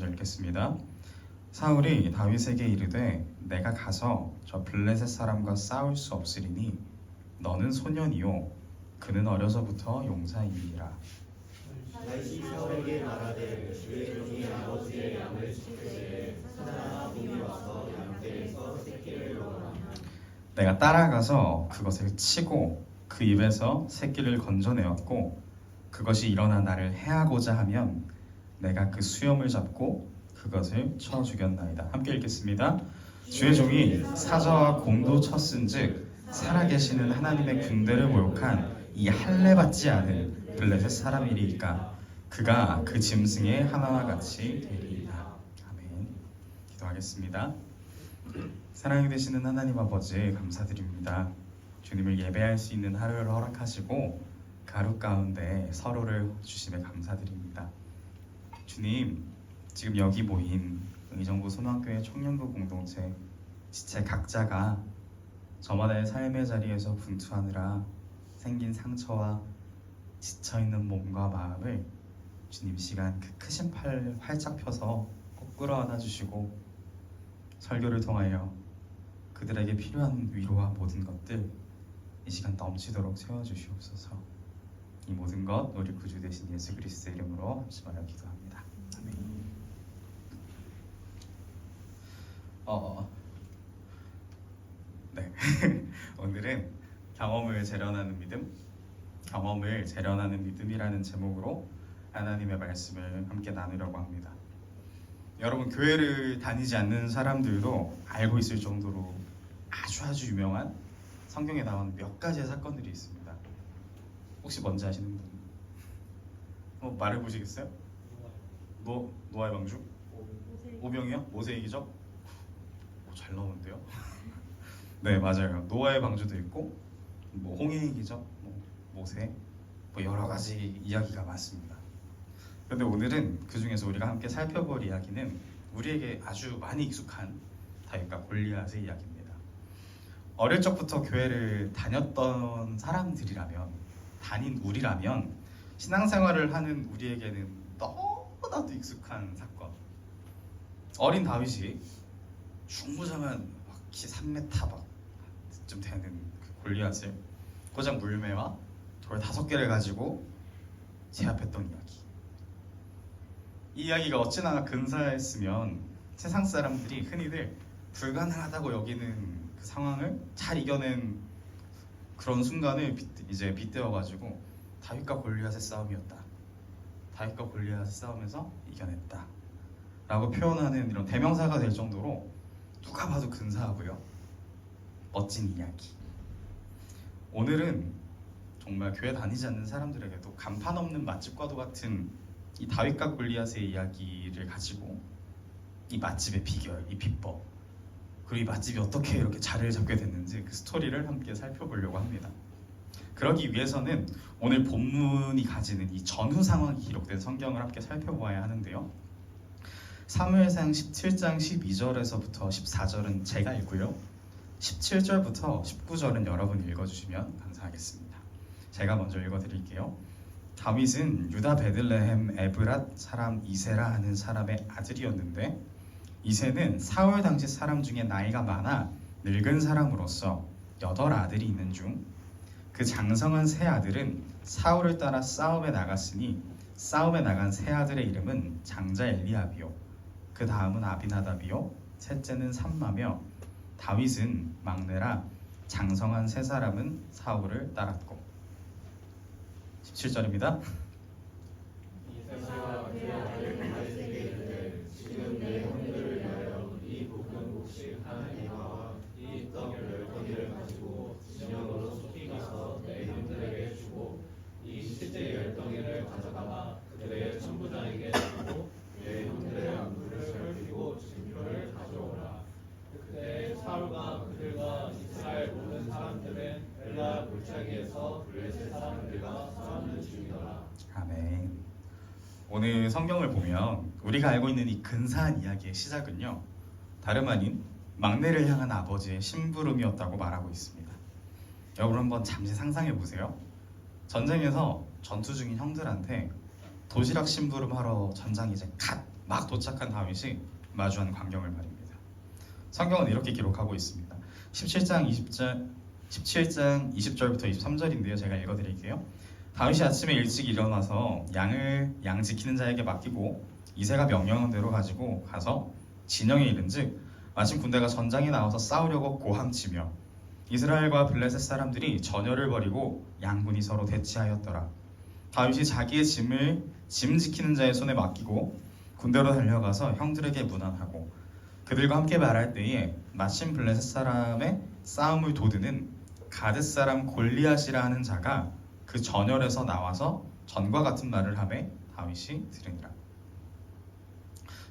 먼저 읽겠습니다. 사울이 다윗에게 이르되 내가 가서 저 블레셋 사람과 싸울 수 없으리니 너는 소년이요 그는 어려서부터 용사이니라. 다윗이 사울에게 말하되 주의 종이 아버지의 양을 지키되 사자나 곰이 와서 양떼에서 새끼를 먹으라. 내가 따라가서 그것을 치고 그 입에서 새끼를 건져내었고 그것이 일어나 나를 해하고자 하면 내가 그 수염을 잡고 그것을 쳐 죽였나이다. 함께 읽겠습니다. 주의 종이 사자와 곰도 쳤은즉 살아계시는 하나님의 군대를 모욕한 이 할례 받지 않은 블레셋 사람이리이까 그가 그 짐승의 하나와 같이 되리이다. 아멘. 기도하겠습니다. 사랑이 되시는 하나님 아버지 감사드립니다. 주님을 예배할 수 있는 하루를 허락하시고 그 하루 가운데 서로를 주심에 감사드립니다. 주님, 지금 여기 모인 의정부 소망교회 청년부 공동체 지체 각자가 저마다의 삶의 자리에서 분투하느라 생긴 상처와 지쳐있는 몸과 마음을 주님 시간 그 크신 팔 활짝 펴서 꼭 끌어안아 주시고 설교를 통하여 그들에게 필요한 위로와 모든 것들 이 시간 넘치도록 채워주시옵소서. 이 모든 것 우리 구주 되신 예수 그리스도의 이름으로 합심하여 기도합니다. 아멘. 네. 오늘은 경험을 재련하는 믿음이라는 제목으로 하나님의 말씀을 함께 나누려고 합니다. 여러분, 교회를 다니지 않는 사람들도 알고 있을 정도로 아주 유명한 성경에 나온 몇 가지의 사건들이 있습니다. 혹시 뭔지 아시는 분? 한번 말해보시겠어요? 노아의 방주? 오병이요? 모세이기죠? 잘 나오는데요? 네, 맞아요. 노아의 방주도 있고 홍해이기죠? 모세, 여러 가지 이야기가 많습니다. 그런데 오늘은 그 중에서 우리가 함께 살펴볼 이야기는 우리에게 아주 많이 익숙한 다윗과 골리앗의 이야기입니다. 어릴 적부터 교회를 다녔던 사람들이라면, 다닌 우리라면 신앙생활을 하는 우리에게는 너무나도 익숙한 사건. 어린 다윗이 중무장한 키 3m쯤 되는 그 골리앗을 고작 물매와 돌 5개를 가지고 제압했던 이야기. 이 이야기가 어찌나 근사했으면 세상 사람들이 흔히들 불가능하다고 여기는 그 상황을 잘 이겨낸 그런 순간을 이제 빗대어가지고 다윗과 골리앗의 싸움이었다. 다윗과 골리앗의 싸움에서 이겨냈다. 라고 표현하는 이런 대명사가 될 정도로 누가 봐도 근사하고요. 멋진 이야기. 오늘은 정말 교회 다니지 않는 사람들에게도 간판 없는 맛집과도 같은 이 다윗과 골리앗의 이야기를 가지고 이 맛집의 비결, 이 비법, 그리고 이 맛집이 어떻게 이렇게 자리를 잡게 됐는지 그 스토리를 함께 살펴보려고 합니다. 그러기 위해서는 오늘 본문이 가지는 이 전후 상황이 기록된 성경을 함께 살펴보아야 하는데요. 사무엘상 17장 12절에서부터 14절은 제가 읽고요. 17절부터 19절은 여러분이 읽어주시면 감사하겠습니다. 제가 먼저 읽어드릴게요. 다윗은 유다 베들레헴 에브랏 사람 이세라 하는 사람의 아들이었는데 이세는 사울 당시 사람 중에 나이가 많아 늙은 사람으로서 8아들이 있는 중 그 장성한 세 아들은 사울을 따라 싸움에 나갔으니 싸움에 나간 세 아들의 이름은 장자 엘리압이요 그 다음은 아비나답이요 셋째는 삼마며 다윗은 막내라 장성한 세 사람은 사울을 따랐고 17절입니다. 이세가 그 아들 다윗에게 이르되 지금 내 형들을 위하여 이 볶은 곡식 한 에바와 이 떡 10덩이를 가지고 진영으로 속히 가서 내 형들에게 주고 이 시제 10덩이를 가져다가 그들의 천부장에게 주고 내 형들의 안부를 살피고 증표를 가져오라. 그때 사울과 그들과 이스라엘 모든 사람들은 엘라 골짜기에서 블레셋 사람들과 싸우는 중이더라. 아멘. 오늘 성경을 보면 우리가 알고 있는 이 근사한 이야기의 시작은요, 다름 아닌 막내를 향한 아버지의 심부름이었다고 말하고 있습니다. 여러분 한번 잠시 상상해 보세요. 전쟁에서 전투 중인 형들한테 도시락 심부름하러 전장에 이제 갓 막 도착한 다윗이 마주한 광경을 말입니다. 성경은 이렇게 기록하고 있습니다. 17장 20절부터 23절인데요. 제가 읽어드릴게요. 다윗이 아침에 일찍 일어나서 양 지키는 자에게 맡기고 이새가 명령한 대로 가지고 가서 진영에 이른즉 마침 군대가 전장에 나와서 싸우려고 고함치며 이스라엘과 블레셋 사람들이 전열을 벌이고 양군이 서로 대치하였더라. 다윗이 자기의 짐을 짐 지키는 자의 손에 맡기고 군대로 달려가서 형들에게 문안하고 그들과 함께 말할 때에 마침 블레셋 사람의 싸움을 도드는 가드 사람 골리앗이라 하는 자가 그 전열에서 나와서 전과 같은 말을 하매 다윗이 들으니라.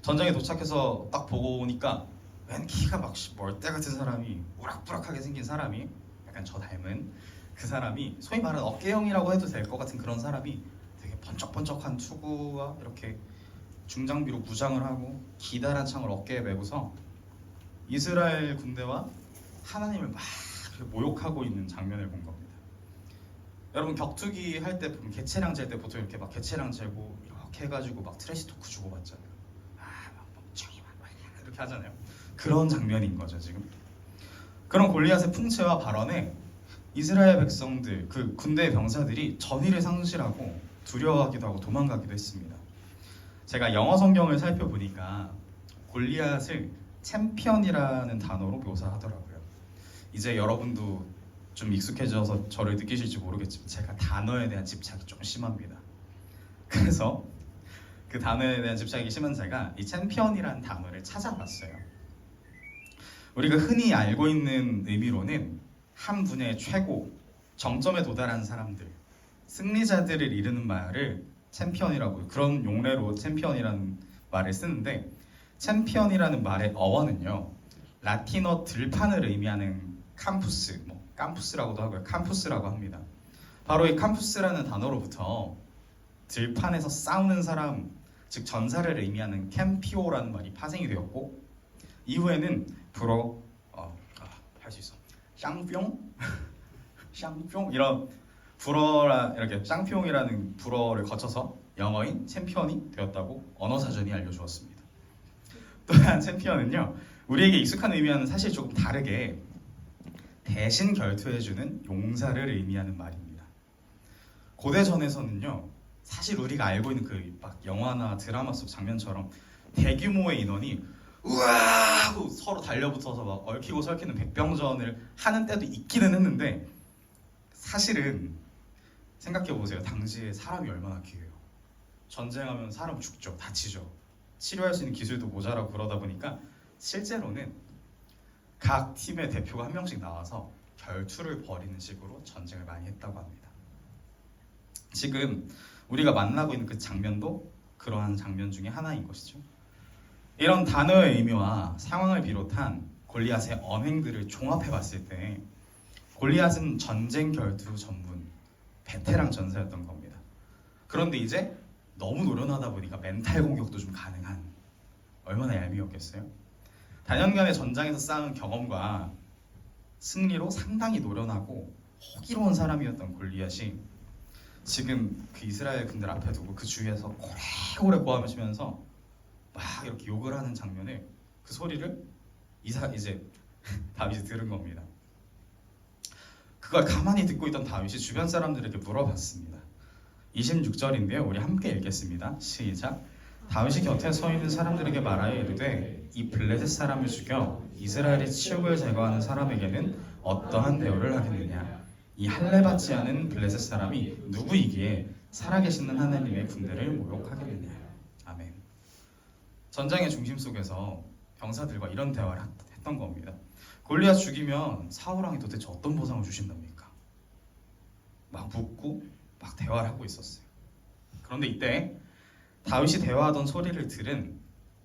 전장에 도착해서 딱 보고 오니까 맨 키가 막 멀대 같은 사람이 우락부락하게 생긴 사람이 약간 저 닮은 그 사람이 소위 말하는 어깨형이라고 해도 될 것 같은 그런 사람이 되게 번쩍번쩍한 투구와 이렇게 중장비로 무장을 하고 기다란 창을 어깨에 메고서 이스라엘 군대와 하나님을 막 모욕하고 있는 장면을 본 겁니다. 여러분 격투기 할 때 보면 개체량 잴 때 보통 이렇게 막 개체량 재고 이렇게 해가지고 막 트래시 토크 주고받잖아요. 막 멍청이 막 이렇게 하잖아요. 그런 장면인 거죠 지금. 그런 골리앗의 풍채와 발언에 이스라엘 백성들, 그 군대 병사들이 전의를 상실하고 두려워하기도 하고 도망가기도 했습니다. 제가 영어 성경을 살펴보니까 골리앗을 챔피언이라는 단어로 묘사하더라고요. 이제 여러분도 좀 익숙해져서 저를 느끼실지 모르겠지만 제가 단어에 대한 집착이 좀 심합니다. 그래서 그 단어에 대한 집착이 심한 제가 이 챔피언이라는 단어를 찾아봤어요. 우리가 흔히 알고 있는 의미로는 한 분야의 최고, 정점에 도달한 사람들, 승리자들을 이르는 말을 챔피언이라고, 그런 용례로 챔피언이라는 말을 쓰는데, 챔피언이라는 말의 어원은요 라틴어 들판을 의미하는 캄푸스, 캄푸스라고도 하고요, 캄푸스라고 합니다. 바로 이 캄푸스라는 단어로부터 들판에서 싸우는 사람, 즉 전사를 의미하는 캠피오라는 말이 파생이 되었고, 이후에는 할 수 있어, 샹뿅 이런 불어라, 이렇게 샹뿅이라는 불어를 거쳐서 영어인 챔피언이 되었다고 언어사전이 알려주었습니다. 또한 챔피언은요 우리에게 익숙한 의미와는 사실 조금 다르게 대신 결투해주는 용사를 의미하는 말입니다. 고대전에서는요 사실 우리가 알고 있는 그 막 영화나 드라마 속 장면처럼 대규모의 인원이 우와 하고 서로 달려붙어서 막 얽히고 설키는 백병전을 하는 때도 있기는 했는데, 사실은 생각해보세요. 당시에 사람이 얼마나 귀해요. 전쟁하면 사람 죽죠, 다치죠. 치료할 수 있는 기술도 모자라고 그러다 보니까 실제로는 각 팀의 대표가 한 명씩 나와서 결투를 벌이는 식으로 전쟁을 많이 했다고 합니다. 지금 우리가 만나고 있는 그 장면도 그러한 장면 중에 하나인 것이죠. 이런 단어의 의미와 상황을 비롯한 골리앗의 언행들을 종합해 봤을 때 골리앗은 전쟁 결투 전문 베테랑 전사였던 겁니다. 그런데 이제 너무 노련하다 보니까 멘탈 공격도 좀 가능한, 얼마나 얄미웠겠어요? 단연간의 전장에서 쌓은 경험과 승리로 상당히 노련하고 호기로운 사람이었던 골리앗이 지금 그 이스라엘 군대를 앞에 두고 그 주위에서 오래오래 고함치면서 막 이렇게 욕을 하는 장면을, 그 소리를 이제 다윗이 들은 겁니다. 그걸 가만히 듣고 있던 다윗이 주변 사람들에게 물어봤습니다. 26절인데요. 우리 함께 읽겠습니다. 시작. 다윗이 곁에 서 있는 사람들에게 말하여 이르되 이 블레셋 사람을 죽여 이스라엘의 치욕을 제거하는 사람에게는 어떠한 대우를 하겠느냐. 이 할례 받지 않은 블레셋 사람이 누구이기에 살아계시는 하나님의 군대를 모욕하겠느냐. 아멘. 전장의 중심 속에서 병사들과 이런 대화를 했던 겁니다. 골리앗 죽이면 사울왕이 도대체 어떤 보상을 주신답니까? 막 묻고 막 대화를 하고 있었어요. 그런데 이때 다윗이 대화하던 소리를 들은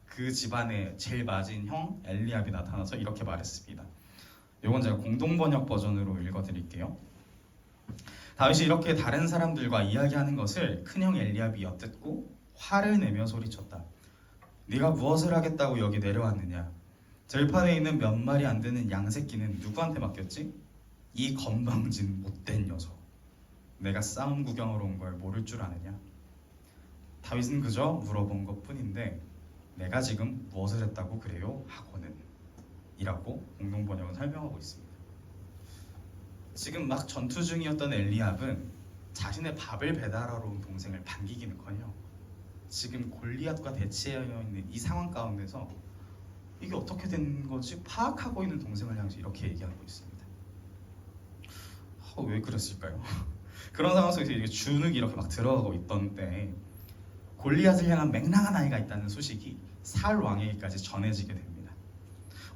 그 집안의 제일 맞은 형 엘리압이 나타나서 이렇게 말했습니다. 이건 제가 공동번역 버전으로 읽어드릴게요. 다윗이 이렇게 다른 사람들과 이야기하는 것을 큰형 엘리압이 엿듣고 화를 내며 소리쳤다. 네가 무엇을 하겠다고 여기 내려왔느냐? 들판에 있는 몇 마리 안 되는 양새끼는 누구한테 맡겼지? 이 건방진 못된 녀석. 내가 싸움 구경으로 온 걸 모를 줄 아느냐? 다윗은 그저 물어본 것뿐인데 내가 지금 무엇을 했다고 그래요? 하고는 이라고 공동번역은 설명하고 있습니다. 지금 막 전투 중이었던 엘리압은 자신의 밥을 배달하러 온 동생을 반기기는커녕 지금 골리앗과 대치하여 있는 이 상황 가운데서 이게 어떻게 된 거지? 파악하고 있는 동생을 향해서 이렇게 얘기하고 있습니다. 왜 그랬을까요? 그런 상황 속에서 이게 주눅이 이렇게 막 들어가고 있던 때에 골리앗을 향한 맹랑한 아이가 있다는 소식이 사울 왕에게까지 전해지게 됩니다.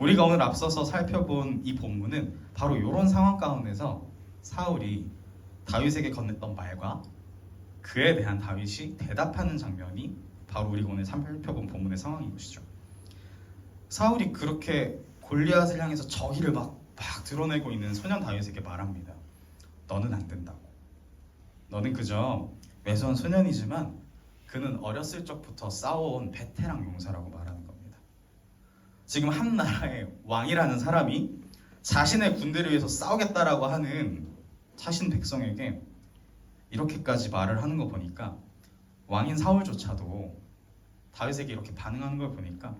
우리가 오늘 앞서서 살펴본 이 본문은 바로 이런 상황 가운데서 사울이 다윗에게 건넸던 말과 그에 대한 다윗이 대답하는 장면이 바로 우리가 오늘 살펴본 본문의 상황인 것이죠. 사울이 그렇게 골리앗을 향해서 저기를 막 드러내고 있는 소년 다윗에게 말합니다. 너는 안 된다고. 너는 그저 왜소한 소년이지만 그는 어렸을 적부터 싸워온 베테랑 용사라고 말하는 겁니다. 지금 한 나라의 왕이라는 사람이 자신의 군대를 위해서 싸우겠다라고 하는 자신 백성에게 이렇게까지 말을 하는 거 보니까 왕인 사울조차도 다윗에게 이렇게 반응하는 걸 보니까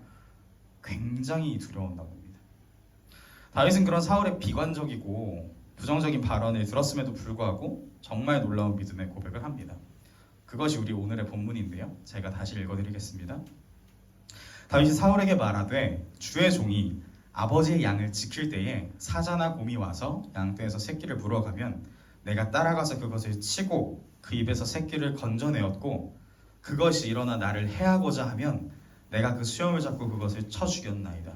굉장히 두려웠나 봅니다. 다윗은 그런 사울의 비관적이고 부정적인 발언을 들었음에도 불구하고 정말 놀라운 믿음의 고백을 합니다. 그것이 우리 오늘의 본문인데요. 제가 다시 읽어드리겠습니다. 다윗이 사울에게 말하되 주의 종이 아버지의 양을 지킬 때에 사자나 곰이 와서 양떼에서 새끼를 물어가면 내가 따라가서 그것을 치고 그 입에서 새끼를 건져내었고 그것이 일어나 나를 해하고자 하면 내가 그 수염을 잡고 그것을 쳐 죽였나이다.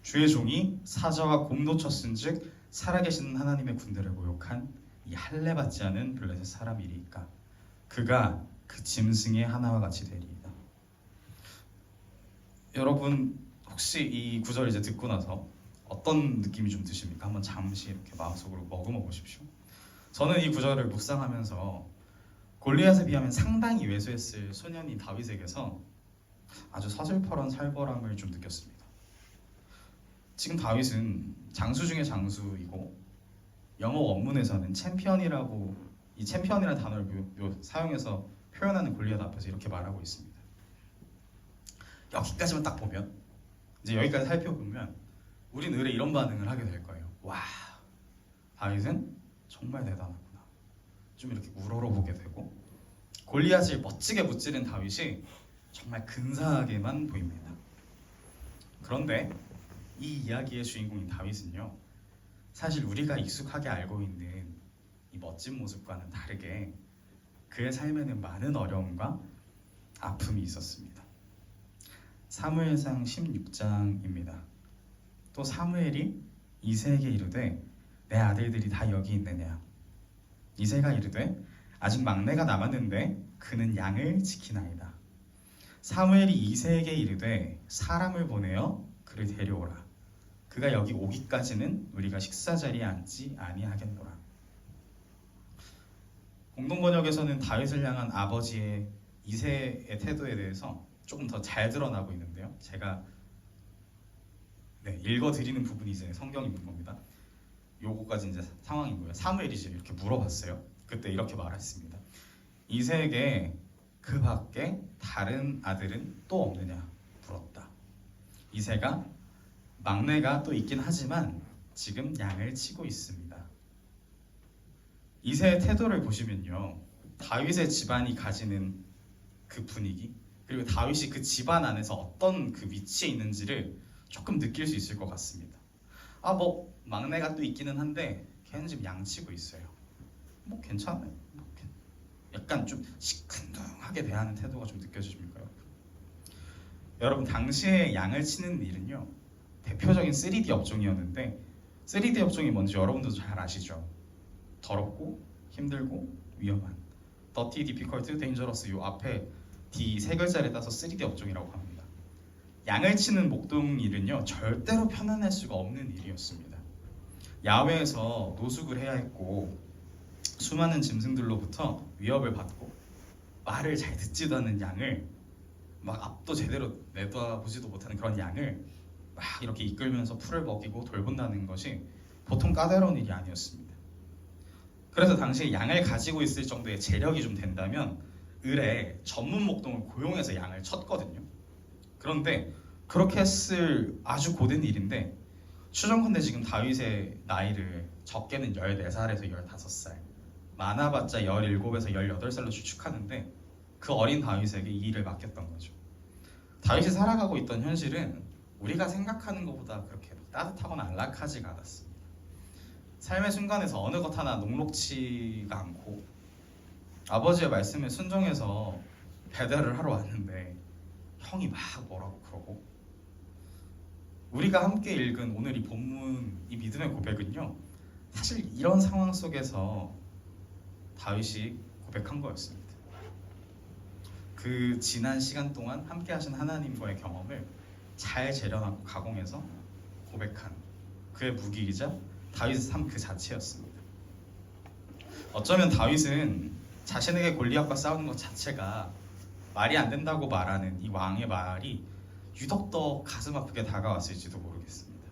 주의 종이 사자와 곰도 쳤은즉 살아계신 하나님의 군대를 모욕한 이 할례 받지 않은 블레셋 사람이리까 그가 그 짐승의 하나와 같이 되리이다. 여러분 혹시 이 구절을 이제 듣고 나서 어떤 느낌이 좀 드십니까? 한번 잠시 이렇게 마음속으로 머금어 보십시오. 저는 이 구절을 묵상하면서 골리앗에 비하면 상당히 왜소했을 소년인 다윗에게서 아주 서슬퍼런 살벌함을 좀 느꼈습니다. 지금 다윗은 장수 중의 장수이고 영어 원문에서는 챔피언이라고 이 챔피언이라는 단어를 사용해서 표현하는 골리앗 앞에서 이렇게 말하고 있습니다. 여기까지만 딱 보면 이제 여기까지 살펴보면 우리는 의뢰 이런 반응을 하게 될 거예요. 와, 다윗은 정말 대단하구나. 좀 이렇게 우러러보게 되고 골리앗을 멋지게 무찌른 다윗이 정말 근사하게만 보입니다. 그런데 이 이야기의 주인공인 다윗은요, 사실 우리가 익숙하게 알고 있는 이 멋진 모습과는 다르게 그의 삶에는 많은 어려움과 아픔이 있었습니다. 사무엘상 16장입니다. 또 사무엘이 이새에게 이르되 내 아들들이 다 여기 있느냐. 이새가 이르되 아직 막내가 남았는데 그는 양을 지키나이다. 사무엘이 이새에게 이르되 사람을 보내어 그를 데려오라. 그가 여기 오기까지는 우리가 식사 자리에 앉지 아니하겠노라. 공동번역에서는 다윗을 향한 아버지의 이새의 태도에 대해서 조금 더 잘 드러나고 있는데요. 제가 읽어드리는 부분이 이제 성경 있는 겁니다. 요거까지 이제 상황이고요. 사무엘이 이제 이렇게 물어봤어요. 그때 이렇게 말했습니다. 이새에게 그 밖에 다른 아들은 또 없느냐 물었다. 이새가 막내가 또 있긴 하지만 지금 양을 치고 있습니다. 이새의 태도를 보시면요, 다윗의 집안이 가지는 그 분위기, 그리고 다윗이 그 집안 안에서 어떤 그 위치에 있는지를 조금 느낄 수 있을 것 같습니다. 막내가 또 있기는 한데 걔는 지금 양 치고 있어요. 괜찮아요. 약간 좀 시큰둥하게 대하는 태도가 좀 느껴지십니까? 여러분, 당시에 양을 치는 일은요, 대표적인 3D 업종이었는데 3D 업종이 뭔지 여러분도 잘 아시죠? 더럽고 힘들고 위험한 dirty, difficult, dangerous 요 앞에 D 세 글자를 따서 3D 업종이라고 합니다. 양을 치는 목동 일은요, 절대로 편안할 수가 없는 일이었습니다. 야외에서 노숙을 해야 했고 수많은 짐승들로부터 위협을 받고 말을 잘 듣지도 않는 양을 막 앞도 제대로 내다보지도 못하는 그런 양을 막 이렇게 이끌면서 풀을 먹이고 돌본다는 것이 보통 까다로운 일이 아니었습니다. 그래서 당시에 양을 가지고 있을 정도의 재력이 좀 된다면 을에 전문 목동을 고용해서 양을 쳤거든요. 그런데 그렇게 했을 아주 고된 일인데 추정컨대 지금 다윗의 나이를 적게는 14살에서 15살, 많아봤자 17에서 18살로 추측하는데 그 어린 다윗에게 이 일을 맡겼던 거죠. 다윗이 살아가고 있던 현실은 우리가 생각하는 것보다 그렇게 따뜻하거나 안락하지가 않았습니다. 삶의 순간에서 어느 것 하나 녹록치가 않고 아버지의 말씀에 순종해서 배달을 하러 왔는데 형이 막 뭐라고 그러고, 우리가 함께 읽은 오늘 이 본문, 이 믿음의 고백은요, 사실 이런 상황 속에서 다윗이 고백한 거였습니다. 그 지난 시간 동안 함께 하신 하나님과의 경험을 잘 재련하고 가공해서 고백한 그의 무기이자 다윗의 삶 그 자체였습니다. 어쩌면 다윗은 자신에게 골리앗과 싸우는 것 자체가 말이 안 된다고 말하는 이 왕의 말이 유독 더 가슴 아프게 다가왔을지도 모르겠습니다.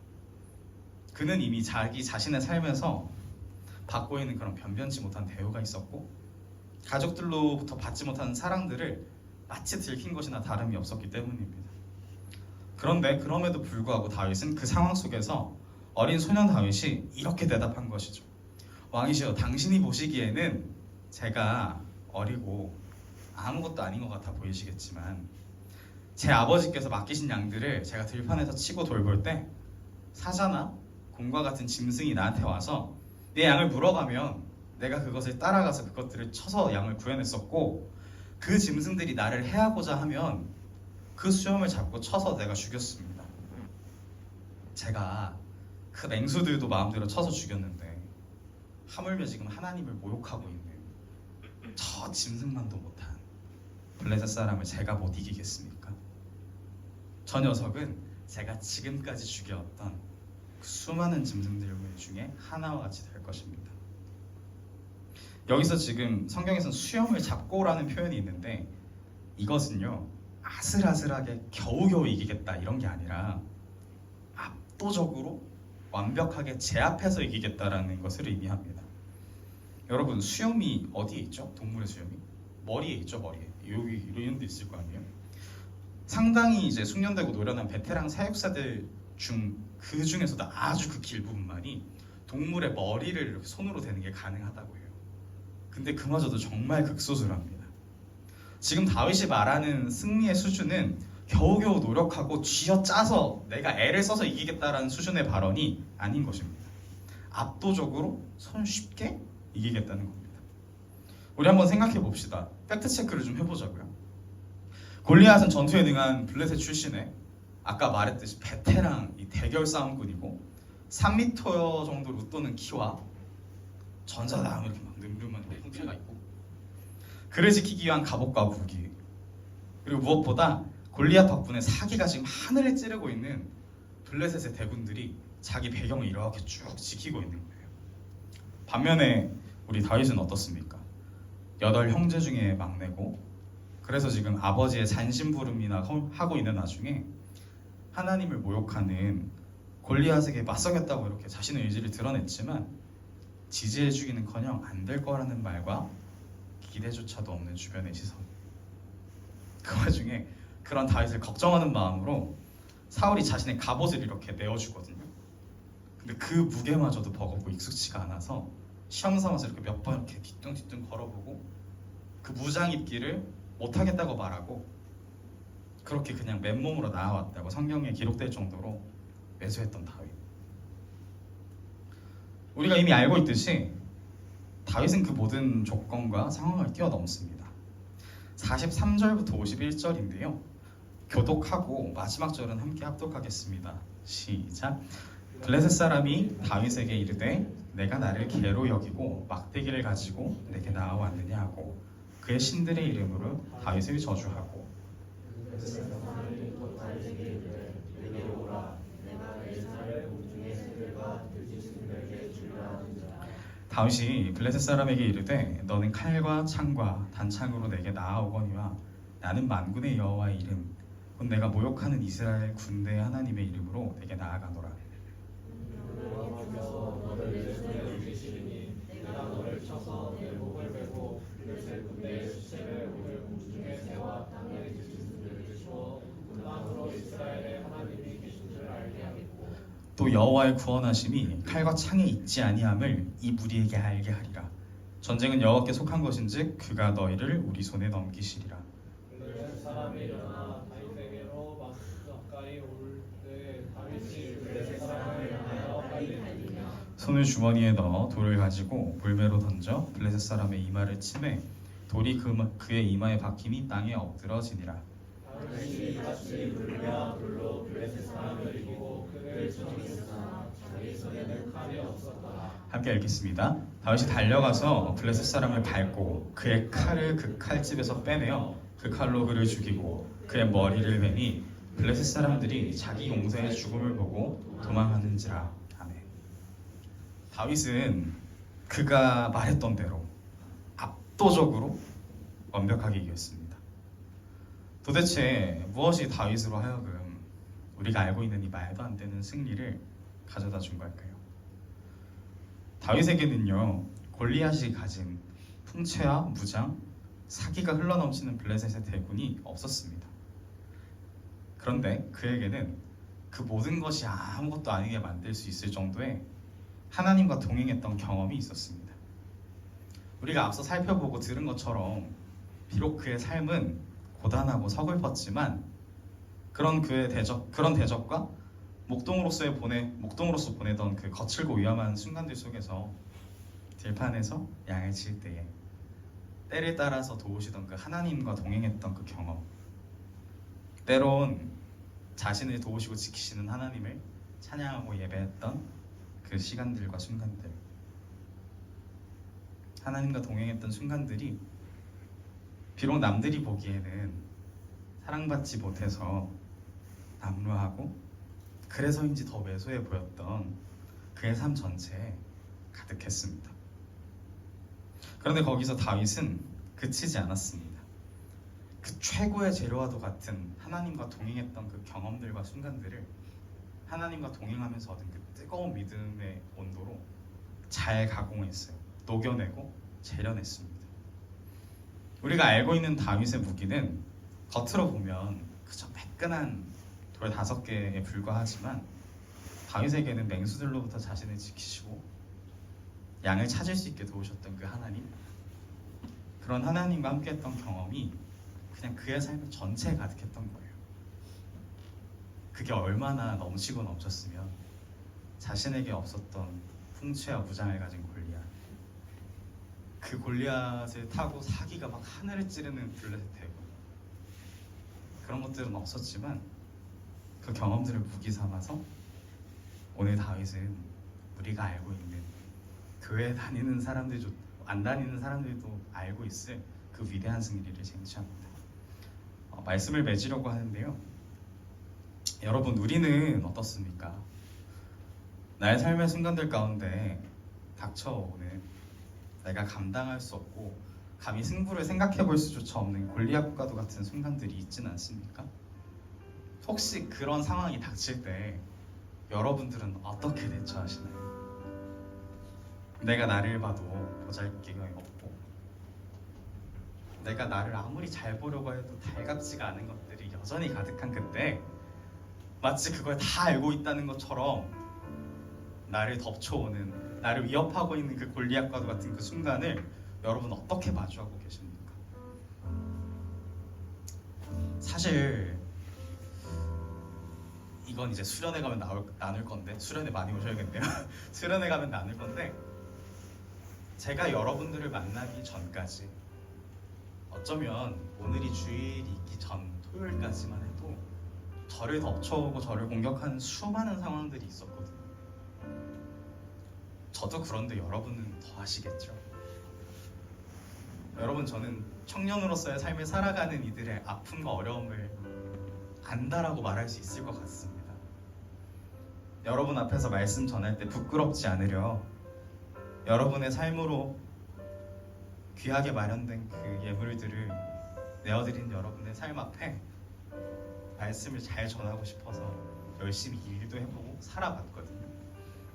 그는 이미 자기 자신의 삶에서 받고 있는 그런 변변치 못한 대우가 있었고, 가족들로부터 받지 못한 사랑들을 마치 들킨 것이나 다름이 없었기 때문입니다. 그런데 그럼에도 불구하고 다윗은 그 상황 속에서 어린 소년 다윗이 이렇게 대답한 것이죠. 왕이시여, 당신이 보시기에는 제가 어리고 아무것도 아닌 것 같아 보이시겠지만 제 아버지께서 맡기신 양들을 제가 들판에서 치고 돌볼 때 사자나 곰과 같은 짐승이 나한테 와서 내 양을 물어가면 내가 그것을 따라가서 그것들을 쳐서 양을 구해냈었고, 그 짐승들이 나를 해하고자 하면 그 수염을 잡고 쳐서 내가 죽였습니다. 제가 그 맹수들도 마음대로 쳐서 죽였는데 하물며 지금 하나님을 모욕하고 있는 저 짐승만도 못한 블레셋 사람을 제가 못 이기겠습니까? 저 녀석은 제가 지금까지 죽여왔던 그 수많은 짐승들 중에 하나와 같이 될 것입니다. 여기서 지금 성경에서는 수염을 잡고라는 표현이 있는데 이것은요, 아슬아슬하게 겨우겨우 이기겠다 이런 게 아니라 압도적으로 완벽하게 제압해서 이기겠다라는 것을 의미합니다. 여러분, 수염이 어디에 있죠? 동물의 수염이 머리에 있죠. 머리에 여기 이런 데 있을 거 아니에요. 상당히 이제 숙련되고 노련한 베테랑 사육사들 그 중에서도 아주 그 길부분만이 동물의 머리를 이렇게 손으로 대는 게 가능하다고 해요. 근데 그마저도 정말 극소수랍니다. 지금 다윗이 말하는 승리의 수준은 겨우겨우 노력하고 쥐어짜서 내가 애를 써서 이기겠다라는 수준의 발언이 아닌 것입니다. 압도적으로 손쉽게 이기겠다는 겁니다. 우리 한번 생각해 봅시다. 팩트 체크를 좀 해보자고요. 골리앗은 전투에 능한 블레셋 출신의 아까 말했듯이 베테랑 이 대결 싸움꾼이고 3m 정도로 웃도는 키와 전사당 이렇게 막 늠름한 형체가 있고, 그를 지키기 위한 갑옷과 무기, 그리고 무엇보다 골리앗 덕분에 사기가 지금 하늘을 찌르고 있는 블레셋의 대군들이 자기 배경을 이렇게 쭉 지키고 있는 거예요. 반면에 우리 다윗은 어떻습니까? 8형제 중에 막내고, 그래서 지금 아버지의 잔심부름이나 하고 있는 와중에 하나님을 모욕하는 골리앗에게 맞서겠다고 이렇게 자신의 의지를 드러냈지만 지지해주기는커녕 안 될 거라는 말과 기대조차도 없는 주변의 시선. 그 와중에 그런 다윗을 걱정하는 마음으로 사울이 자신의 갑옷을 이렇게 내어주거든요. 근데 그 무게마저도 버겁고 익숙치가 않아서 시험 삼아서 이렇게 몇 번 이렇게 뒤뚱뒤뚱 걸어보고 그 무장 입기를 못하겠다고 말하고 그렇게 그냥 맨몸으로 나아왔다고 성경에 기록될 정도로 매수했던 다윗. 우리가 이미 알고 있듯이 다윗은 그 모든 조건과 상황을 뛰어넘습니다. 43절부터 51절인데요. 교독하고 마지막 절은 함께 합독하겠습니다. 시작. 블레셋 사람이 다윗에게 이르되 내가 나를 개로 여기고 막대기를 가지고 내게 나아왔느냐 하고 그의 신들의 이름으로 다윗을 저주하고, 다윗이 블레셋 사람에게 이르되 너는 칼과 창과 단창으로 내게 나아오거니와 나는 만군의 여호와의 이름 곧 내가 모욕하는 이스라엘 군대의 하나님의 이름으로 내게 나아가노라. 여호와께서 너를 내 손에 주시리니 내가 너를 쳐서 내 목을 베고 블레셋 군대의 수체를 오늘 공중의 새와 땅의 짐승들을 치고 문 안으로 또 여호와의 구원하심이 칼과 창에 있지 아니함을 이 무리에게 알게 하리라. 전쟁은 여호와께 속한 것인즉 그가 너희를 우리 손에 넘기시리라. 블레셋 사람이 일어나 다윗에게로 가까이 올 때 다윗이 블레셋 사람을 향하여 빨리 달리며 손을 주머니에 넣어 돌을 가지고 볼매로 던져 블레셋 사람의 이마를 치매 돌이 그의 이마에 박힘이 땅에 엎드러지니라. 다윗이 다시 불과 돌로 블레셋 사람을 이기고 그를 쳐냈으나 자기 손에는 칼이 없었더라. 함께 읽겠습니다. 다윗이 달려가서 블레셋 사람을 밟고 그의 칼을 그 칼집에서 빼내어 그 칼로 그를 죽이고 그의 머리를 베니 블레셋 사람들이 자기 용사의 죽음을 보고 도망하는지라. 아멘. 다윗은 그가 말했던 대로 압도적으로 완벽하게 이겼습니다. 도대체 무엇이 다윗으로 하여금 우리가 알고 있는 이 말도 안 되는 승리를 가져다 준 걸까요? 다윗에게는요, 골리앗이 가진 풍채와 무장, 사기가 흘러넘치는 블레셋의 대군이 없었습니다. 그런데 그에게는 그 모든 것이 아무것도 아니게 만들 수 있을 정도의 하나님과 동행했던 경험이 있었습니다. 우리가 앞서 살펴보고 들은 것처럼 비록 그의 삶은 고단하고 서글펐지만 그런 대적과 목동으로서 보내던 그 거칠고 위험한 순간들 속에서 들판에서 양을 칠 때에 때를 따라서 도우시던 그 하나님과 동행했던 그 경험, 때론 자신을 도우시고 지키시는 하나님을 찬양하고 예배했던 그 시간들과 순간들, 하나님과 동행했던 순간들이 비록 남들이 보기에는 사랑받지 못해서 남루하고 그래서인지 더 왜소해 보였던 그의 삶 전체에 가득했습니다. 그런데 거기서 다윗은 그치지 않았습니다. 그 최고의 재료와도 같은 하나님과 동행했던 그 경험들과 순간들을 하나님과 동행하면서 얻은 그 뜨거운 믿음의 온도로 잘 가공했어요. 녹여내고 재련했습니다. 우리가 알고 있는 다윗의 무기는 겉으로 보면 그저 매끈한 돌 5개에 불과하지만 다윗에게는 맹수들로부터 자신을 지키시고 양을 찾을 수 있게 도우셨던 그 하나님, 그런 하나님과 함께했던 경험이 그냥 그의 삶 전체에 가득했던 거예요. 그게 얼마나 넘치고 넘쳤으면 자신에게 없었던 풍채와 무장을 가진 골리앗, 그 골리앗을 타고 사기가 막 하늘을 찌르는 블레셋 대군, 그런 것들은 없었지만 그 경험들을 무기 삼아서 오늘 다윗은 우리가 알고 있는 교회 다니는 사람들도 안 다니는 사람들도 알고 있을 그 위대한 승리를 쟁취합니다. 말씀을 맺으려고 하는데요, 여러분, 우리는 어떻습니까? 나의 삶의 순간들 가운데 닥쳐오는 내가 감당할 수 없고 감히 승부를 생각해 볼 수조차 없는 골리앗과도 같은 순간들이 있지는 않습니까? 혹시 그런 상황이 닥칠 때 여러분들은 어떻게 대처하시나요? 내가 나를 봐도 보잘것이 없고 내가 나를 아무리 잘 보려고 해도 달갑지가 않은 것들이 여전히 가득한 그때 마치 그걸 다 알고 있다는 것처럼 나를 덮쳐오는, 나를 위협하고 있는 그 골리앗과도 같은 그 순간을 여러분 어떻게 마주하고 계십니까? 사실 이건 이제 수련회 가면 나눌 건데, 수련회 많이 오셔야겠네요. 수련회 가면 나눌 건데, 제가 여러분들을 만나기 전까지, 어쩌면 오늘이 주일이기 전 토요일까지만 해도 저를 덮쳐오고 저를 공격하는 수많은 상황들이 있었거든요. 저도 그런데 여러분은 더 아시겠죠? 여러분, 저는 청년으로서의 삶을 살아가는 이들의 아픔과 어려움을 안다라고 말할 수 있을 것 같습니다. 여러분 앞에서 말씀 전할 때 부끄럽지 않으려 여러분의 삶으로 귀하게 마련된 그 예물들을 내어드린 여러분의 삶 앞에 말씀을 잘 전하고 싶어서 열심히 일도 해보고 살아봤거든요.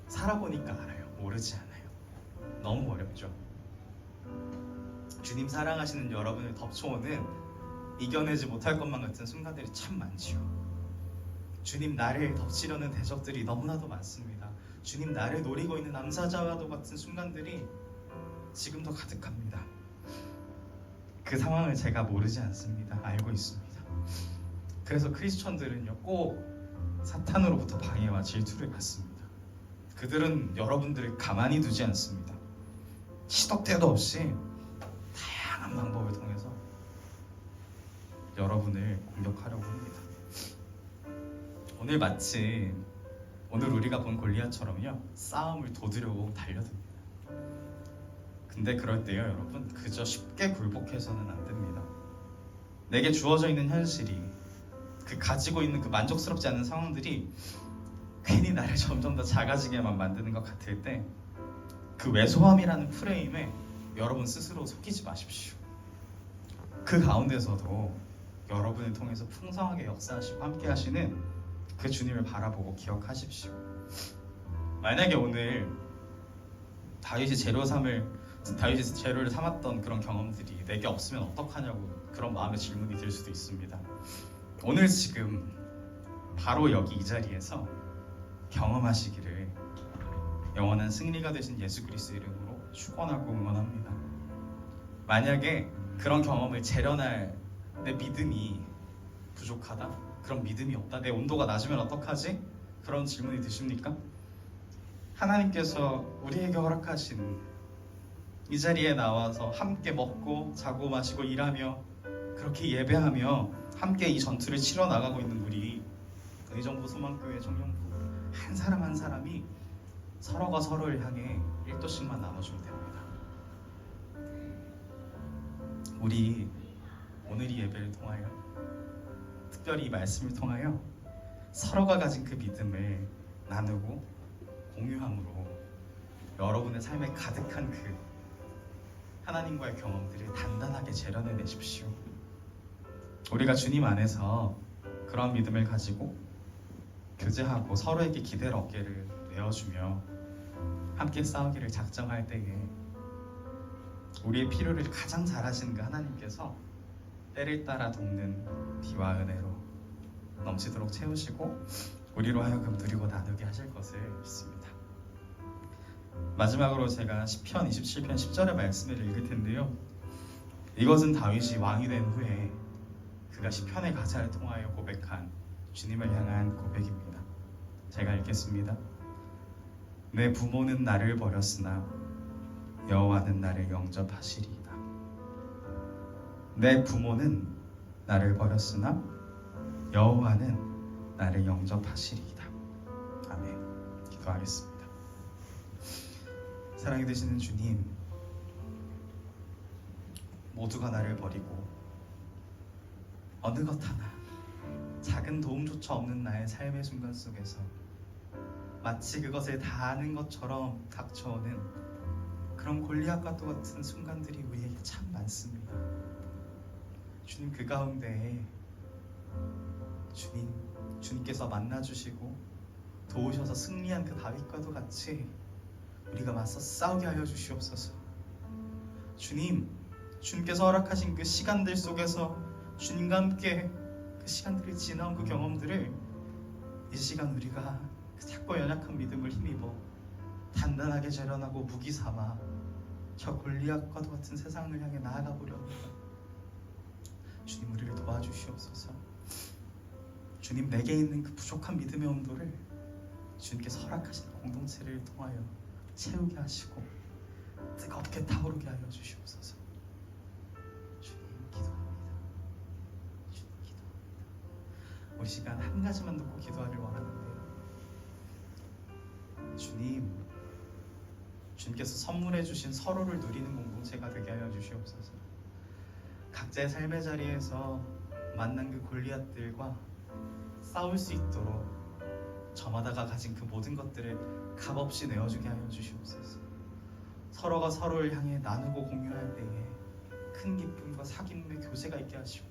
살아보니까 알아요. 모르지 않아요. 너무 어렵죠. 주님 사랑하시는 여러분을 덮쳐오는 이겨내지 못할 것만 같은 순간들이 참 많지요. 주님, 나를 덮치려는 대적들이 너무나도 많습니다. 주님, 나를 노리고 있는 암사자와도 같은 순간들이 지금도 가득합니다. 그 상황을 제가 모르지 않습니다. 알고 있습니다. 그래서 크리스천들은요, 꼭 사탄으로부터 방해와 질투를 받습니다. 그들은 여러분들을 가만히 두지 않습니다. 시도 때도 없이 다양한 방법을 통해서 여러분을 공격하려고 합니다. 오늘 마치 오늘 우리가 본 골리앗처럼요, 싸움을 돋으려고 달려듭니다. 근데 그럴 때요, 여러분, 그저 쉽게 굴복해서는 안 됩니다. 내게 주어져 있는 현실이, 그 가지고 있는 그 만족스럽지 않은 상황들이 괜히 나를 점점 더 작아지게만 만드는 것 같을 때, 그 왜소함이라는 프레임에 여러분 스스로 속이지 마십시오. 그 가운데서도 여러분을 통해서 풍성하게 역사하시고 함께 하시는 그 주님을 바라보고 기억하십시오. 만약에 오늘 다윗이 재료를 삼았던 그런 경험들이 내게 없으면 어떡하냐고 그런 마음의 질문이 들 수도 있습니다. 오늘 지금 바로 여기 이 자리에서 경험하시기를 영원한 승리가 되신 예수 그리스도의 이름으로 축원하고 응원합니다. 만약에 그런 경험을 재련할 내 믿음이 부족하다, 그런 믿음이 없다, 내 온도가 낮으면 어떡하지? 그런 질문이 드십니까? 하나님께서 우리에게 허락하신 이 자리에 나와서 함께 먹고 자고 마시고 일하며 그렇게 예배하며 함께 이 전투를 치러 나가고 있는 우리 의정부 소망교회 청년부 한 사람 한 사람이 서로가 서로를 향해 1도씩만 나눠주면 됩니다. 우리 오늘 이 예배를 통하여, 특별히 이 말씀을 통하여 서로가 가진 그 믿음을 나누고 공유함으로 여러분의 삶에 가득한 그 하나님과의 경험들을 단단하게 재련해 내십시오. 우리가 주님 안에서 그런 믿음을 가지고 교제하고 서로에게 기대를 어깨를 내어주며 함께 싸우기를 작정할 때에 우리의 필요를 가장 잘 아시는 그 하나님께서 때를 따라 돕는 비와 은혜로 넘치도록 채우시고 우리로 하여금 누리고 나누게 하실 것을 믿습니다. 마지막으로 제가 시편 27편 10절의 말씀을 읽을 텐데요, 이것은 다윗이 왕이 된 후에 그가 시편의 가사를 통하여 고백한 주님을 향한 고백입니다. 제가 읽겠습니다. 내 부모는 나를 버렸으나 여호와는 나를 영접하시리이다. 내 부모는 나를 버렸으나 여호와는 나를 영접하시리이다. 아멘. 기도하겠습니다. 사랑이 되시는 주님, 모두가 나를 버리고 어느 것 하나 작은 도움조차 없는 나의 삶의 순간 속에서 마치 그것을 다 아는 것처럼 닥쳐오는 그런 골리앗과 같은 순간들이 우리에게 참 많습니다. 주님, 그 가운데 주님께서 만나주시고 도우셔서 승리한 그 다윗과도 같이 우리가 맞서 싸우게 하여 주시옵소서. 주님께서 허락하신 그 시간들 속에서 주님과 함께 그 시간들을 지나온 그 경험들을 이 시간 우리가 그 작고 연약한 믿음을 힘입어 단단하게 재련하고 무기 삼아 저 골리앗과도 같은 세상을 향해 나아가 보려 합니다. 주님, 우리를 도와주시옵소서. 주님, 내게 있는 그 부족한 믿음의 온도를 주님께서 허락하신 공동체를 통하여 채우게 하시고 뜨겁게 타오르게 하여 주시옵소서. 주님, 기도합니다. 주님, 기도합니다. 우리 시간 한 가지만 놓고 기도하길 원하는데요, 주님께서 선물해 주신 서로를 누리는 공동체가 되게 하여 주시옵소서. 각자의 삶의 자리에서 만난 그 골리앗들과 싸울 수 있도록 저마다가 가진 그 모든 것들을 값없이 내어주게 하여 주시옵소서. 서로가 서로를 향해 나누고 공유할 때에 큰 기쁨과 사귐의 교제가 있게 하시고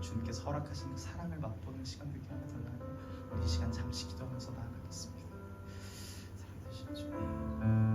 주님께서 허락하신 그 사랑을 맛보는 시간 되게 하여 달라고 우리 이 시간 잠시 기도하면서 나아가겠습니다. 사랑해 주시옵소서.